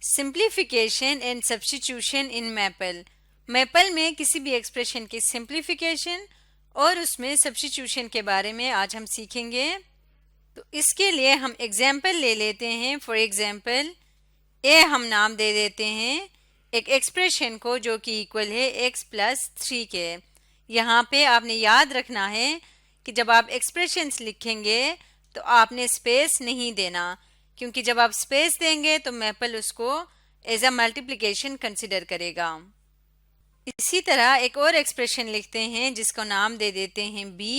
Simplification and substitution in maple. Maple में किसी भी एक्सप्रेशन की सिंप्लीफिकेशन और उसमें सब्स्टिट्यूशन के बारे में आज हम सीखेंगे। तो इसके लिए हम एग्जाम्पल ले लेते हैं। फॉर एग्जाम्पल ए हम नाम दे देते हैं एक एक्सप्रेशन को जो कि इक्वल है x प्लस 3 के। यहाँ पे आपने याद रखना है कि जब आप एक्सप्रेशंस लिखेंगे तो आपने स्पेस नहीं देना, क्योंकि जब आप स्पेस देंगे तो मैपल उसको एज अ मल्टीप्लिकेशन कंसिडर करेगा। इसी तरह एक और एक्सप्रेशन लिखते हैं जिसको नाम दे देते हैं b।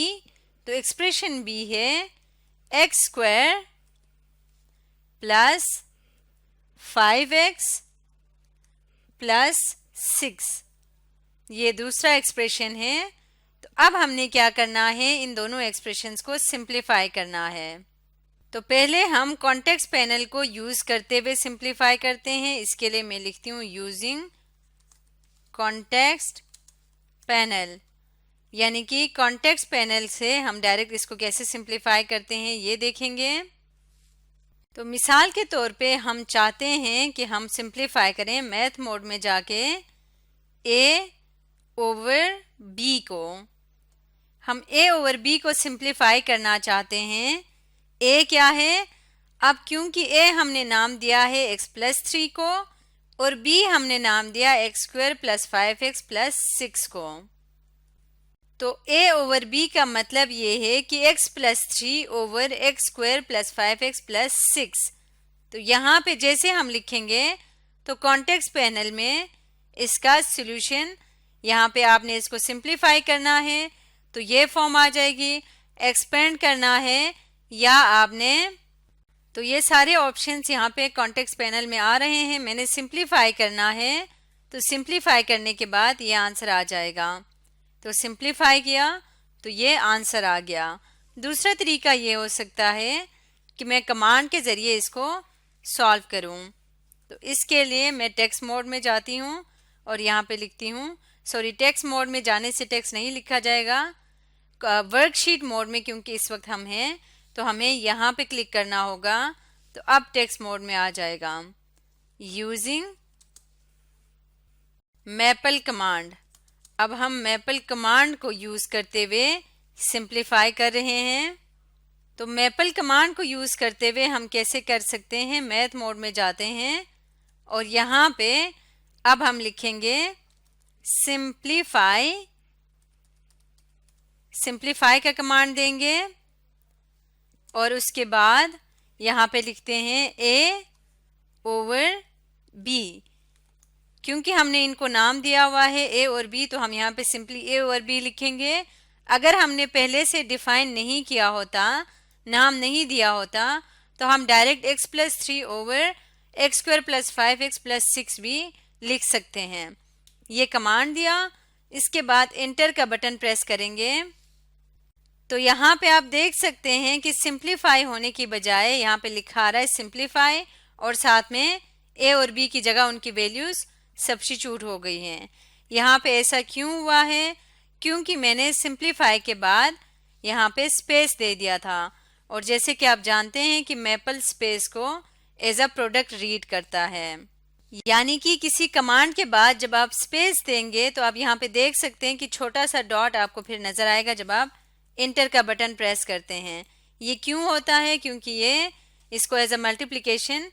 तो एक्सप्रेशन b है x square plus 5x plus 6। ये दूसरा एक्सप्रेशन है। तो अब हमने क्या करना है, इन दोनों एक्सप्रेशंस को सिंप्लीफाई करना है। तो पहले हम कॉन्टेक्स्ट पैनल को यूज करते हुए सिंप्लीफाई करते हैं। इसके लिए मैं लिखती हूँ यूजिंग कॉन्टेक्स्ट पैनल, यानी कि कॉन्टेक्स्ट पैनल से हम डायरेक्ट इसको कैसे सिंप्लीफाई करते हैं ये देखेंगे। तो मिसाल के तौर पे हम चाहते हैं कि हम सिंप्लीफाई करें मैथ मोड में जाके a ओवर b को। हम a ओवर b को सिंप्लीफाई करना चाहते हैं। a क्या है, अब क्योंकि a हमने नाम दिया है x प्लस 3 को और b हमने नाम दिया x square plus 5x plus 6 को। तो a ओवर b का मतलब ये है कि x plus 3 over x square plus 5x plus 6। तो यहाँ पे जैसे हम लिखेंगे तो कॉन्टेक्स्ट पैनल में इसका सॉल्यूशन, यहाँ पे आपने इसको सिंप्लीफाई करना है तो ये फॉर्म आ जाएगी। एक्सपेंड करना है या आपने, तो ये सारे ऑप्शंस यहाँ पे कॉन्टेक्स्ट पैनल में आ रहे हैं। मैंने सिंप्लीफाई करना है तो सिंप्लीफाई करने के बाद ये आंसर आ जाएगा। तो सिंप्लीफाई किया तो ये आंसर आ गया। दूसरा तरीका ये हो सकता है कि मैं कमांड के ज़रिए इसको सॉल्व करूं। तो इसके लिए मैं टेक्स्ट मोड में जाती हूं और यहाँ पे लिखती हूं, सॉरी टेक्स्ट मोड में जाने से टेक्स्ट नहीं लिखा जाएगा, वर्कशीट मोड में क्योंकि इस वक्त हम हैं तो हमें यहाँ पे क्लिक करना होगा। तो अब टेक्स्ट मोड में आ जाएगा यूजिंग मैपल कमांड। अब हम मैपल कमांड को यूज करते हुए सिंप्लीफाई कर रहे हैं। तो मैपल कमांड को यूज करते हुए हम कैसे कर सकते हैं, मैथ मोड में जाते हैं और यहाँ पे अब हम लिखेंगे सिंप्लीफाई। सिंप्लीफाई का कमांड देंगे और उसके बाद यहाँ पे लिखते हैं a ओवर b। क्योंकि हमने इनको नाम दिया हुआ है a और b तो हम यहाँ पे सिंपली a ओवर b लिखेंगे। अगर हमने पहले से डिफाइन नहीं किया होता, नाम नहीं दिया होता, तो हम direct x plus 3 over x square plus 5x plus 6 भी लिख सकते हैं। ये कमांड दिया, इसके बाद एंटर का बटन प्रेस करेंगे तो यहाँ पे आप देख सकते हैं कि सिंप्लीफाई होने की बजाय यहाँ पे लिखा रहा है सिंप्लीफाई और साथ में a और b की जगह उनकी वैल्यूज सब्स्टिट्यूट हो गई हैं। यहाँ पे ऐसा क्यों हुआ है, क्योंकि मैंने सिंप्लीफाई के बाद यहाँ पे स्पेस दे दिया था और जैसे कि आप जानते हैं कि मैपल स्पेस को एज अ प्रोडक्ट रीड करता है। यानी कि किसी कमांड के बाद जब आप स्पेस देंगे तो आप यहाँ पे देख सकते हैं कि छोटा सा डॉट आपको फिर नजर आएगा जब आप इंटर का बटन प्रेस करते हैं। ये क्यों होता है, क्योंकि ये इसको एज अ मल्टीप्लिकेशन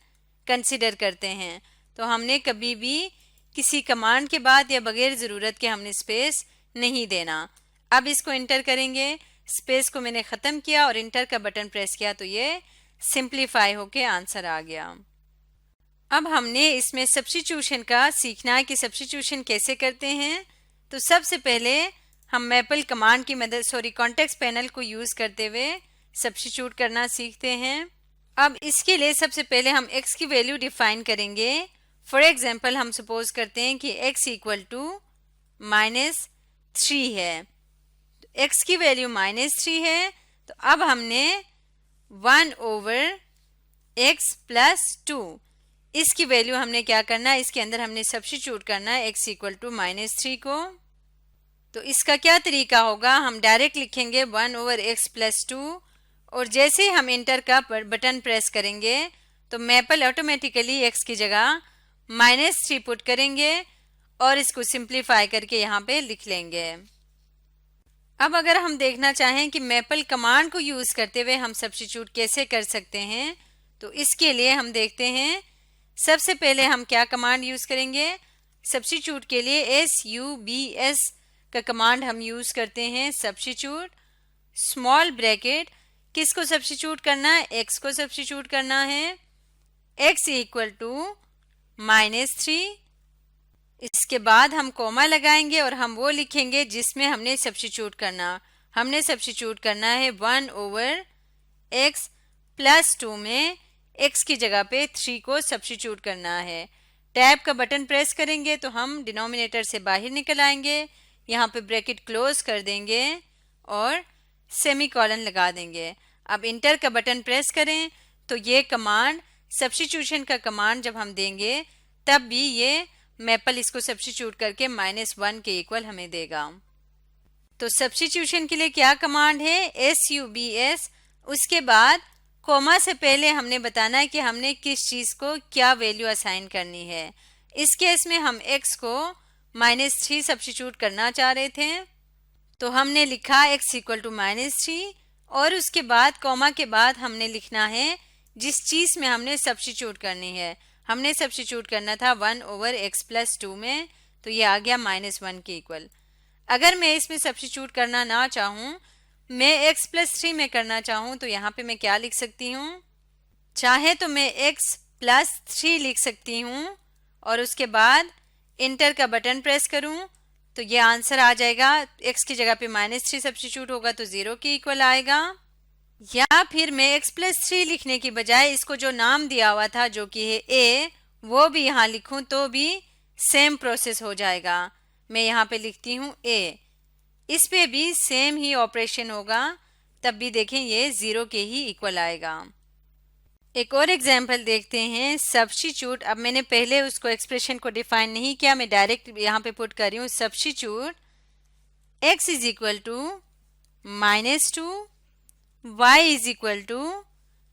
कंसिडर करते हैं। तो हमने कभी भी किसी कमांड के बाद या बगैर ज़रूरत के हमने स्पेस नहीं देना। अब इसको इंटर करेंगे, स्पेस को मैंने ख़त्म किया और इंटर का बटन प्रेस किया तो ये सिंप्लीफाई होके आंसर आ गया। अब हमने इसमें सब्स्टिट्यूशन का सीखना है कि सब्स्टिट्यूशन कैसे करते हैं। तो सबसे पहले हम मैपल कमांड की मदद, सॉरी कॉन्टेक्स्ट पैनल को यूज करते हुए सब्स्टिट्यूट करना सीखते हैं। अब इसके लिए सबसे पहले हम x की वैल्यू डिफाइन करेंगे। फॉर एग्जांपल हम सपोज करते हैं कि x इक्वल टू -3 है। तो x की वैल्यू -3 है तो अब हमने 1 ओवर x प्लस 2 इसकी वैल्यू हमने क्या करना है, इसके अंदर हमने सब्स्टिट्यूट करना है x इक्वल टू -3 को। तो इसका क्या तरीका होगा, हम डायरेक्ट लिखेंगे 1 ओवर x प्लस 2 और जैसे ही हम इंटर का बटन प्रेस करेंगे तो मैपल ऑटोमेटिकली x की जगह -3 पुट करेंगे और इसको सिंप्लीफाई करके यहाँ पे लिख लेंगे। अब अगर हम देखना चाहें कि मैपल कमांड को यूज करते हुए हम सब्स्टिट्यूट कैसे कर सकते हैं, तो इसके लिए हम देखते हैं। सबसे पहले हम क्या कमांड यूज करेंगे? सब्स्टिट्यूट के लिए SUBS का कमांड हम यूज करते हैं। सब्स्टिट्यूट स्मॉल ब्रैकेट, किसको सब्स्टिट्यूट करना है? x को सब्स्टिट्यूट करना है। x इक्वल टू -3, इसके बाद हम कॉमा लगाएंगे और हम वो लिखेंगे जिसमें हमने सब्स्टिट्यूट करना। हमने सब्स्टिट्यूट करना है 1/x + 2 में x की जगह पे 3 को सब्स्टिट्यूट करना है। टैब का बटन प्रेस करेंगे तो हम डिनोमिनेटर से बाहर निकल आएंगे। यहाँ पे ब्रैकेट क्लोज कर देंगे और सेमीकोलन लगा देंगे। अब इंटर का बटन प्रेस करें तो ये कमांड सब्स्टिट्यूशन का कमांड जब हम देंगे तब भी ये मैपल इसको सब्स्टिट्यूट करके -1 के इक्वल हमें देगा। तो सब्स्टिट्यूशन के लिए क्या कमांड है? SUBS। उसके बाद कोमा से पहले हमने बताना है कि हमने किस चीज को क्या वैल्यू असाइन करनी है। इस केस में हम x को -3 सब्स्टिट्यूट करना चाह रहे थे, तो हमने लिखा x इक्वल टू -3 और उसके बाद कॉमा के बाद हमने लिखना है जिस चीज में हमने सब्स्टिट्यूट करनी है। हमने सब्स्टिट्यूट करना था 1/x + 2 में, तो ये आ गया -1 के इक्वल। अगर मैं इसमें सब्स्टिट्यूट करना ना चाहूँ, मैं x + 3 में करना चाहूँ, तो यहाँ पे मैं क्या लिख सकती हूँ? चाहे तो मैं x + 3 लिख सकती हूँ और उसके बाद इंटर का बटन प्रेस करूँ तो ये आंसर आ जाएगा। x की जगह पे -3 सब्स्टिट्यूट होगा तो 0 के इक्वल आएगा। या फिर मैं x + 3 लिखने की बजाय इसको जो नाम दिया हुआ था जो कि है a, वो भी यहाँ लिखूं तो भी सेम प्रोसेस हो जाएगा। मैं यहाँ पे लिखती हूँ a, इस पे भी सेम ही ऑपरेशन होगा, तब भी देखें ये 0 के ही इक्वल आएगा। एक और एग्जाम्पल देखते हैं। सब्स्टिट्यूट, अब मैंने पहले उसको एक्सप्रेशन को डिफाइन नहीं किया, मैं डायरेक्ट यहाँ पे पुट कर रही हूँ। Substitute x is equal to -2, y is equal to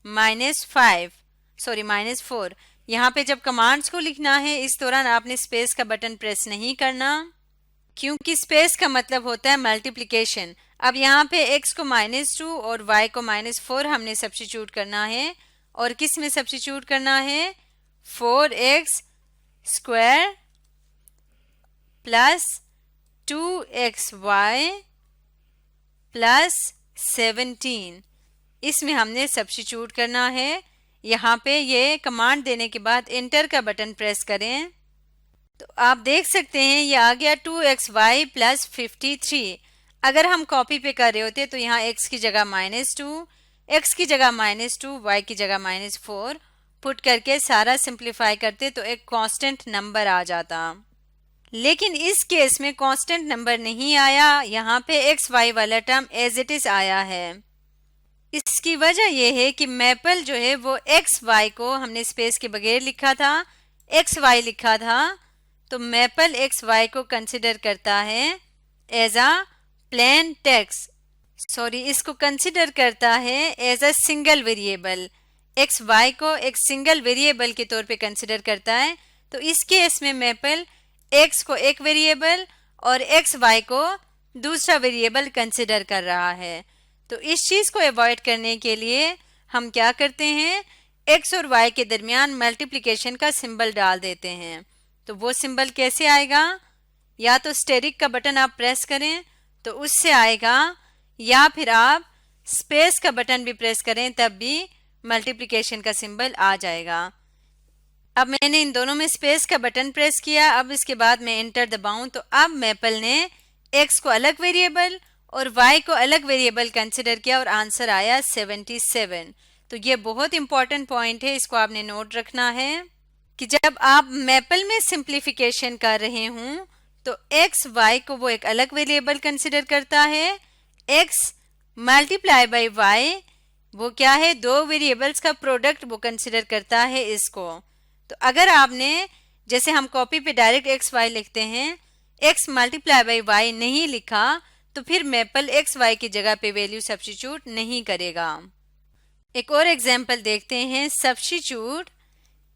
-4। यहाँ पे जब कमांड्स को लिखना है इस दौरान आपने स्पेस का बटन प्रेस नहीं करना, क्योंकि स्पेस का मतलब होता है मल्टीप्लिकेशन। अब यहाँ पे x को -2 और y को -4 हमने सब्स्टिट्यूट करना है, और किस में सब्स्टिट्यूट करना है? 4x² + 2xy + 17, इसमें हमने सब्स्टिट्यूट करना है। यहाँ पे ये कमांड देने के बाद इंटर का बटन प्रेस करें तो आप देख सकते हैं ये आ गया 2xy + 53। अगर हम कॉपी पे कर रहे होते तो यहाँ x की जगह -2, x की जगह -2, y की जगह -4 पुट करके सारा सिंप्लीफाई करते तो एक कांस्टेंट नंबर आ जाता। लेकिन इस केस में कांस्टेंट नंबर नहीं आया, यहाँ पे x y वाला टर्म एज इट इज आया है। इसकी वजह यह है कि मैपल जो है वो x y को हमने स्पेस के बगैर लिखा था, x y लिखा था, तो मैपल x y को कंसिडर करता है एज अ प्लेन टेक्स्ट, इसको कंसिडर करता है as a single variable. x y को एक सिंगल वेरिएबल के तौर पे कंसिडर करता है। तो इस केस में मैपल x को एक वेरिएबल और x y को दूसरा वेरिएबल कंसिडर कर रहा है। तो इस चीज को अवॉइड करने के लिए हम क्या करते हैं, x और y के दरमियान मल्टीप्लिकेशन का सिंबल डाल देते हैं। तो वो सिंबल कैसे आएगा? या तो स्टेरिक का बटन आप प्रेस करें तो उससे आएगा, या फिर आप स्पेस का बटन भी प्रेस करें तब भी मल्टीप्लिकेशन का सिंबल आ जाएगा। अब मैंने इन दोनों में स्पेस का बटन प्रेस किया, अब इसके बाद मैं एंटर दबाऊं तो अब मैपल ने x को अलग वेरिएबल और y को अलग वेरिएबल कंसिडर किया और आंसर आया 77। तो ये बहुत इंपॉर्टेंट पॉइंट है, इसको आपने नोट रखना है कि जब आप मैपल में सिंप्लीफिकेशन कर रहे हों तो x y को वो एक अलग वेरिएबल कंसिडर करता है, x मल्टीप्लाई बाई y वो क्या है, दो वेरिएबल्स का प्रोडक्ट वो कंसिडर करता है इसको। तो अगर आपने, जैसे हम कॉपी पे डायरेक्ट x y लिखते हैं, x मल्टीप्लाई बाई y नहीं लिखा तो फिर मैपल x y की जगह पे वैल्यू सब्स्टिट्यूट नहीं करेगा। एक और एग्जांपल देखते हैं। Substitute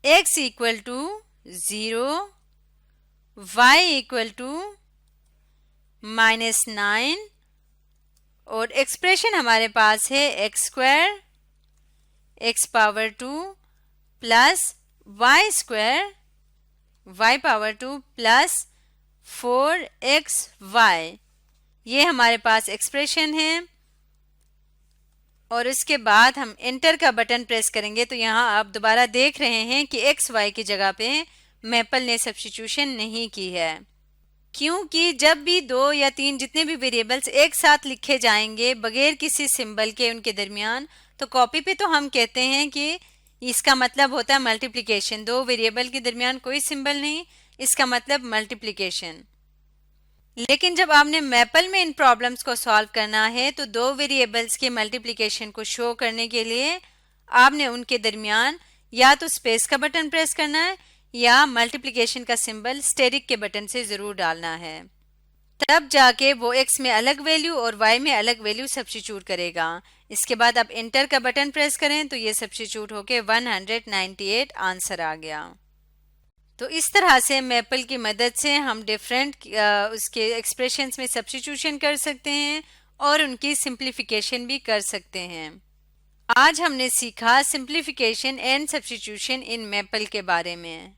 x equal to 0, y equal to -9 और एक्सप्रेशन हमारे पास है x square x power 2 plus y square y power 2 plus 4xy, ये हमारे पास एक्सप्रेशन है। और उसके बाद हम एंटर का बटन प्रेस करेंगे तो यहाँ आप दोबारा देख रहे हैं कि एक्स वाई की जगह पे मैपल ने सब्स्टिट्यूशन नहीं की है, क्योंकि जब भी 2 या 3 जितने भी वेरिएबल्स एक साथ लिखे जाएंगे बगैर किसी सिंबल के उनके दरमियान, तो कॉपी पे तो हम कहते हैं कि इसका मतलब होता है मल्टीप्लिकेशन। 2 वेरिएबल के दरमियान कोई सिंबल नहीं, इसका मतलब मल्टीप्लिकेशन। लेकिन जब आपने मैपल में इन प्रॉब्लम्स को सॉल्व करना है तो 2 वेरिएबल्स के मल्टीप्लिकेशन को शो करने के लिए आपने उनके दरमियान या तो स्पेस का बटन प्रेस करना है या मल्टीप्लिकेशन का सिंबल स्टेरिक के बटन से ज़रूर डालना है, तब जाके वो x में अलग वैल्यू और y में अलग वैल्यू सब्स्टिट्यूट करेगा। इसके बाद आप एंटर का बटन प्रेस करें तो ये सब्स्टिट्यूट होके 198 आंसर आ गया। तो इस तरह से मैपल की मदद से हम डिफरेंट उसके एक्सप्रेशंस में सब्स्टिट्यूशन कर सकते हैं और उनकी सिंप्लीफिकेशन भी कर सकते हैं। आज हमने सीखा simplification and substitution in maple के बारे में।